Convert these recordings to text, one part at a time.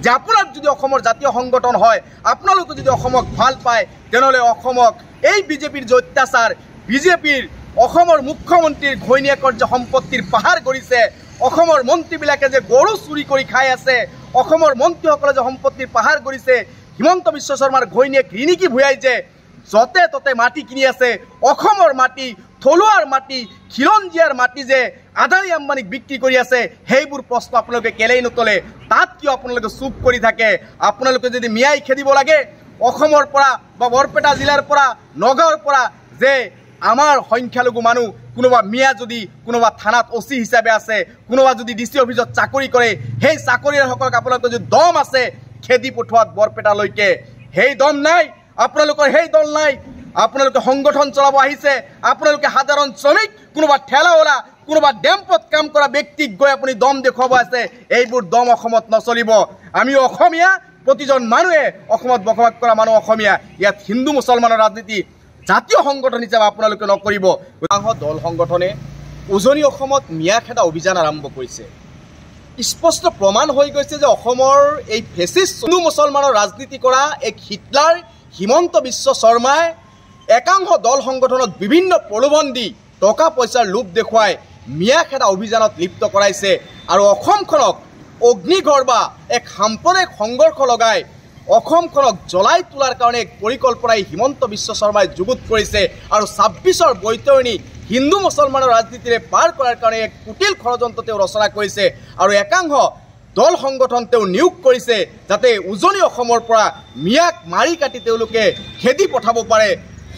যে আপোনাৰ যদি অসমৰ জাতীয় সংগঠন হয়, আপোনালোকে যদি অসমক ভাল পায়, তেনেহ'লে অসমক এই বিজেপিৰ যে অত্যাচাৰ, বিজেপিৰ অসমৰ মুখ্যমন্ত্ৰীৰ ঘৈণীয়েকৰ যে সম্পত্তিৰ পাহাৰ গঢ়িছে, অসমৰ মন্ত্ৰীবিলাকে যে গৰু চুৰি কৰি খাই আছে, অসমৰ মন্ত্ৰীসকলে যে সম্পত্তিৰ পাহাৰ গঢ়িছে, হিমন্ত বিশ্ব শৰ্মাৰ ঘৈণীয়েক ৰিণিকী ভূঞাই যে য'তে ত'তে মাটি কিনি আছে, অসমৰ মাটি, থলুৱাৰ মাটি, খিলঞ্জীয়াৰ মাটি যে আদানী আম্বানীক বিক্ৰী কৰি আছে, সেইবোৰ প্ৰশ্ন আপোনালোকে কেলেই নতলে? তাত কিয় আপোনালোকে চুপ কৰি থাকে? আপোনালোকে যদি মিয়াই খেদিব লাগে অসমৰ পৰা বা বৰপেটা জিলাৰ পৰা, নগাঁৱৰ পৰা, যে আমাৰ সংখ্যালঘু মানুহ কোনোবা মিয়া যদি কোনোবা থানাত অচি হিচাপে আছে, কোনোবা যদি ডিচি অফিচত চাকৰি কৰে, সেই চাকৰিয়ালসকলক আপোনালোকৰ যদি দম আছে খেদি পঠোৱাত বৰপেটালৈকে, সেই দম নাই আপোনালোকৰ, সেই দল নাই। আপোনালোকে সংগঠন চলাব আহিছে, আপোনালোকে সাধাৰণ শ্ৰমিক, কোনোবা ঠেলাৱালা, কোনোবা ডেম্পত কাম কৰা ব্যক্তিক গৈ আপুনি দম দেখুৱাব আছে। এইবোৰ দম অসমত নচলিব। আমি অসমীয়া, প্ৰতিজন মানুহে অসমত বসবাস কৰা মানুহ অসমীয়া। ইয়াত হিন্দু মুছলমানৰ ৰাজনীতি জাতীয় সংগঠন হিচাপে আপোনালোকে নকৰিব। দল সংগঠনে উজনি অসমত মিয়া খেদা অভিযান আৰম্ভ কৰিছে। স্পষ্ট প্ৰমাণ হৈ গৈছে যে অসমৰ এই ফেচিষ্ট হিন্দু মুছলমানৰ ৰাজনীতি কৰা এক হিটলাৰ হিমন্ত বিশ্ব শৰ্মাই একাংশ দল সংগঠনক বিভিন্ন প্ৰলোভন দি টকা পইচাৰ লোভ দেখুৱাই মিয়া খেদা অভিযানত লিপ্ত কৰাইছে আৰু অসমখনক অগ্নিঘৰ বা এক সাম্প্ৰদায়িক সংঘৰ্ষ লগাই অসমখনক জ্বলাই তোলাৰ কাৰণে এক পৰিকল্পনাই হিমন্ত বিশ্ব শৰ্মাই যুগুত কৰিছে আৰু ২৬ৰ বৈতৰণি হিন্দু মুছলমানৰ ৰাজনীতিৰে পাৰ কৰাৰ কাৰণে এক কুটিল ষড়যন্ত্ৰ তেওঁ ৰচনা কৰিছে আৰু একাংশ দল সংগঠন তেওঁ নিয়োগ কৰিছে যাতে উজনি অসমৰ পৰা মিয়াক মাৰি কাটি তেওঁলোকে খেদি পঠাব পাৰে,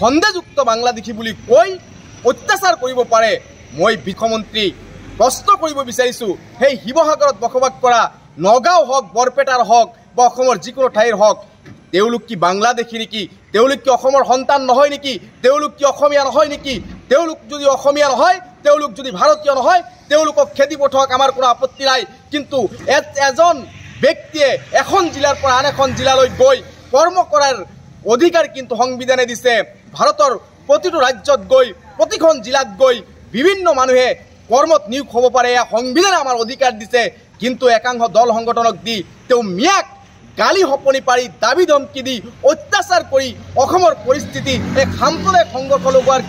সন্দেহযুক্ত বাংলাদেশী বুলি কৈ অত্যাচাৰ কৰিব পাৰে। মই মুখ্যমন্ত্ৰী প্ৰশ্ন কৰিব বিচাৰিছোঁ, সেই শিৱসাগৰত বসবাস কৰা, নগাঁও হওক, বৰপেটাৰ হওক বা অসমৰ যিকোনো ঠাইৰ হওক, তেওঁলোক কি বাংলাদেশী নেকি? তেওঁলোক কি অসমৰ সন্তান নহয় নেকি? তেওঁলোক কি অসমীয়া নহয় নেকি? তেওঁলোক যদি অসমীয়া নহয়, তেওঁলোক যদি ভাৰতীয় নহয়, তেওঁলোকক খেদি পঠোৱাক আমাৰ কোনো আপত্তি নাই। কিন্তু এজন ব্যক্তিয়ে এখন জিলাৰ পৰা আন এখন জিলালৈ গৈ কৰ্ম কৰাৰ অধিকাৰ কিন্তু সংবিধানে দিছে। ভাৰতৰ প্ৰতিটো ৰাজ্যত গৈ, প্ৰতিখন জিলাত গৈ বিভিন্ন মানুহে কৰ্মত নিয়োগ হ'ব পাৰে, এয়া সংবিধানে আমাৰ অধিকাৰ দিছে। কিন্তু একাংশ দল সংগঠনক দি তেওঁ মিয়াক গালি সপনি পাৰি, দাবী ধমকি দি অত্যাচাৰ কৰি অসমৰ পৰিস্থিতি এক সাম্প্ৰদায়িক সংঘৰ্ষ লগোৱাৰ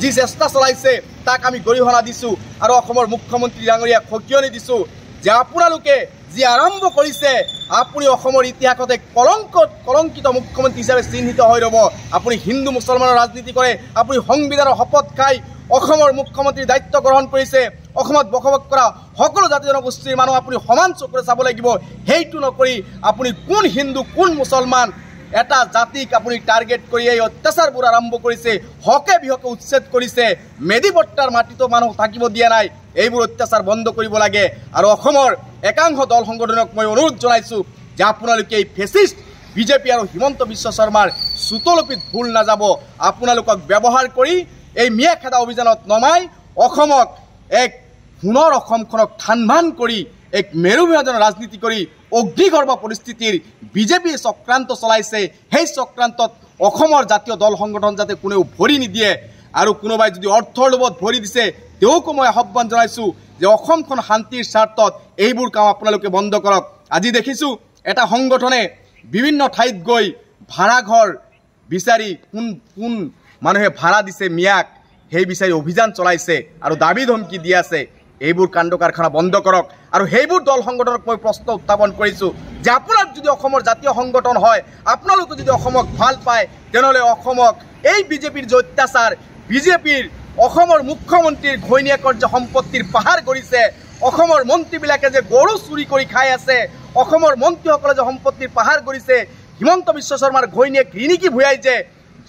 যি চেষ্টা চলাইছে তাক আমি গৰিহণা দিছোঁ আৰু অসমৰ মুখ্যমন্ত্ৰী ডাঙৰীয়াক সকিয়নি দিছোঁ যে আপোনালোকে যি আৰম্ভ কৰিছে, আপুনি অসমৰ ইতিহাসত এক কলংকিত মুখ্যমন্ত্ৰী হিচাপে চিহ্নিত হৈ ৰ'ব। আপুনি হিন্দু মুছলমানৰ ৰাজনীতি কৰে, আপুনি সংবিধানৰ শপত খাই অসমৰ মুখ্যমন্ত্ৰীৰ দায়িত্ব গ্ৰহণ কৰিছে। অসমত বসবাস কৰা সকলো জাতি জনগোষ্ঠীৰ মানুহ আপুনি সমান চকুৰে চাব লাগিব। সেইটো নকৰি আপুনি কোন হিন্দু কোন মুছলমান এটা জাতিক আপুনি টাৰ্গেট কৰি এই অত্যাচাৰবোৰ আৰম্ভ কৰিছে, হকে বিহকে উচ্ছেদ কৰিছে, মেদিপট্টাৰ মাটিতো মানুহ থাকিব দিয়া নাই। এইবোৰ অত্যাচাৰ বন্ধ কৰিব লাগে আৰু অসমৰ একাংশ দল সংগঠনক মই অনুৰোধ জনাইছোঁ যে আপোনালোকে এই ফেচিষ্ট বিজেপি আৰু হিমন্ত বিশ্ব শৰ্মাৰ চুতলপিত ভুল নাযাব। আপোনালোকক ব্যৱহাৰ কৰি এই মিয়া খেদা অভিযানত নমাই অসমক এক পুনৰ অসমখনক থানভান কৰি এক মেৰু বিভাজনৰ ৰাজনীতি কৰি অগ্নিগৰ্ভ পৰিস্থিতিৰ বিজেপিয়ে চক্ৰান্ত চলাইছে। সেই চক্ৰান্তত অসমৰ জাতীয় দল সংগঠন যাতে কোনেও ভৰি নিদিয়ে আৰু কোনোবাই যদি অৰ্থৰ লোভত ভৰি দিছে তেওঁকো মই আহ্বান জনাইছোঁ যে অসমখন শান্তিৰ স্বাৰ্থত এইবোৰ কাম আপোনালোকে বন্ধ কৰক। আজি দেখিছোঁ এটা সংগঠনে বিভিন্ন ঠাইত গৈ ভাড়াঘৰ বিচাৰি কোন মানুহে ভাড়া দিছে মিয়াক সেই বিচাৰি অভিযান চলাইছে আৰু দাবী ধমকি দি আছে। এইবোৰ কাণ্ড কাৰখানা বন্ধ কৰক আৰু সেইবোৰ দল সংগঠনক মই প্ৰশ্ন উত্থাপন কৰিছোঁ যে আপোনাৰ যদি অসমৰ জাতীয় সংগঠন হয়, আপোনালোকে যদি অসমক ভাল পায়, তেনেহ'লে অসমক এই বিজেপিৰ যে অত্যাচাৰ, বিজেপিৰ অসমৰ মুখ্যমন্ত্ৰীৰ ঘৈণীয়েকৰ যে সম্পত্তিৰ পাহাৰ গঢ়িছে, অসমৰ মন্ত্ৰীবিলাকে যে গৰু চুৰি কৰি খাই আছে, অসমৰ মন্ত্ৰীসকলে যে সম্পত্তিৰ পাহাৰ গঢ়িছে, হিমন্ত বিশ্ব শৰ্মাৰ ঘৈণীয়েক ৰিণিকী ভূঞাই যে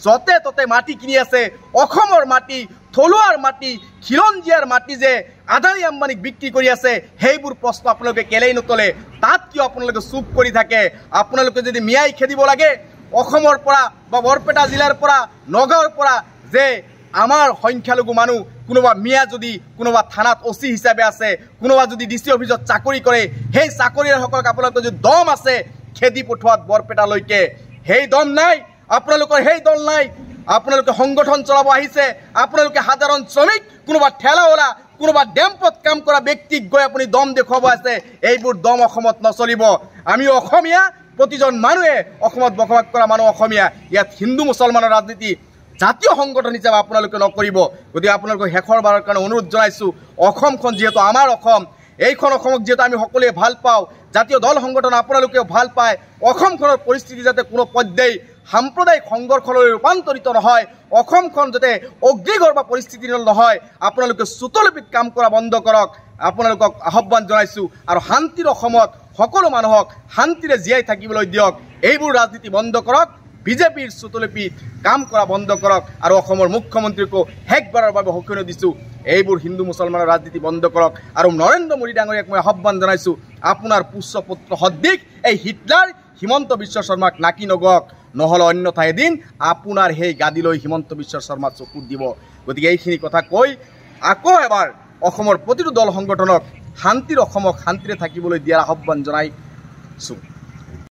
য'তে ত'তে মাটি কিনি আছে, অসমৰ মাটি, থলুৱাৰ মাটি, খিলঞ্জীয়াৰ মাটি যে আদানী আম্বানীক বিক্ৰী কৰি আছে, সেইবোৰ প্ৰশ্ন আপোনালোকে কেলেই নতলে? তাত কিয় আপোনালোকে চুপ কৰি থাকে? আপোনালোকে যদি মিয়াই খেদিব লাগে অসমৰ পৰা বা বৰপেটা জিলাৰ পৰা, নগাঁৱৰ পৰা, যে আমাৰ সংখ্যালঘু মানুহ কোনোবা মিয়া যদি কোনোবা থানাত অচি হিচাপে আছে, কোনোবা যদি ডিচি অফিচত চাকৰি কৰে, সেই চাকৰিয়ালসকলক আপোনালোকৰ যদি দম আছে খেদি পঠোৱাত বৰপেটালৈকে, সেই দম নাই আপোনালোকৰ, সেই দল নাই। আপোনালোকে সংগঠন চলাব আহিছে, আপোনালোকে সাধাৰণ শ্ৰমিক, কোনোবা ঠেলাৱালা, কোনোবা ডেম্পত কাম কৰা ব্যক্তিক গৈ আপুনি দম দেখুৱাব আছে, এইবোৰ দম অসমত নচলিব। আমি অসমীয়া, প্ৰতিজন মানুহে অসমত বসবাস কৰা মানুহ অসমীয়া। ইয়াত হিন্দু মুছলমানৰ ৰাজনীতি জাতীয় সংগঠন হিচাপে আপোনালোকে নকৰিব। গতিকে আপোনালোকক শেষৰবাৰৰ কাৰণে অনুৰোধ জনাইছোঁ, অসমখন যিহেতু আমাৰ অসম, এইখন অসমক যিহেতু আমি সকলোৱে ভাল পাওঁ, জাতীয় দল সংগঠন আপোনালোকেও ভাল পায়, অসমখনৰ পৰিস্থিতি যাতে কোনো পৰ্যায় সাম্প্ৰদায়িক সংঘৰ্ষলৈ ৰূপান্তৰিত নহয়, অসমখন যাতে অগ্নিগৰ্ভ পৰিস্থিতি নহয়, আপোনালোকে চুটলিপিত কাম কৰা বন্ধ কৰক। আপোনালোকক আহ্বান জনাইছোঁ। আৰু শান্তিৰ অসমত সকলো মানুহক শান্তিৰে জীয়াই থাকিবলৈ দিয়ক। এইবোৰ ৰাজনীতি বন্ধ কৰক, বিজেপিৰ চুটলিপিত কাম কৰা বন্ধ কৰক। আৰু অসমৰ মুখ্যমন্ত্ৰীকো শেষবাৰৰ বাবে সকিয়াই দিছোঁ, এইবোৰ হিন্দু মুছলমানৰ ৰাজনীতি বন্ধ কৰক। আৰু নৰেন্দ্ৰ মোদী ডাঙৰীয়াক মই আহ্বান জনাইছোঁ, আপোনাৰ পুষ্যপুত্ৰ সদৃশ এই হিটলাৰ হিমন্ত বিশ্ব শৰ্মাক নাকি নগক, নহ'লে অন্যথা এদিন আপোনাৰ সেই গাদীলৈ হিমন্ত বিশ্ব শৰ্মা চকু দিব। গতিকে এইখিনি কথা কৈ আকৌ এবাৰ অসমৰ প্ৰতিটো দল সংগঠনক শান্তিৰ অসমক শান্তিৰে থাকিবলৈ দিয়াৰ আহ্বান জনাইছোঁ।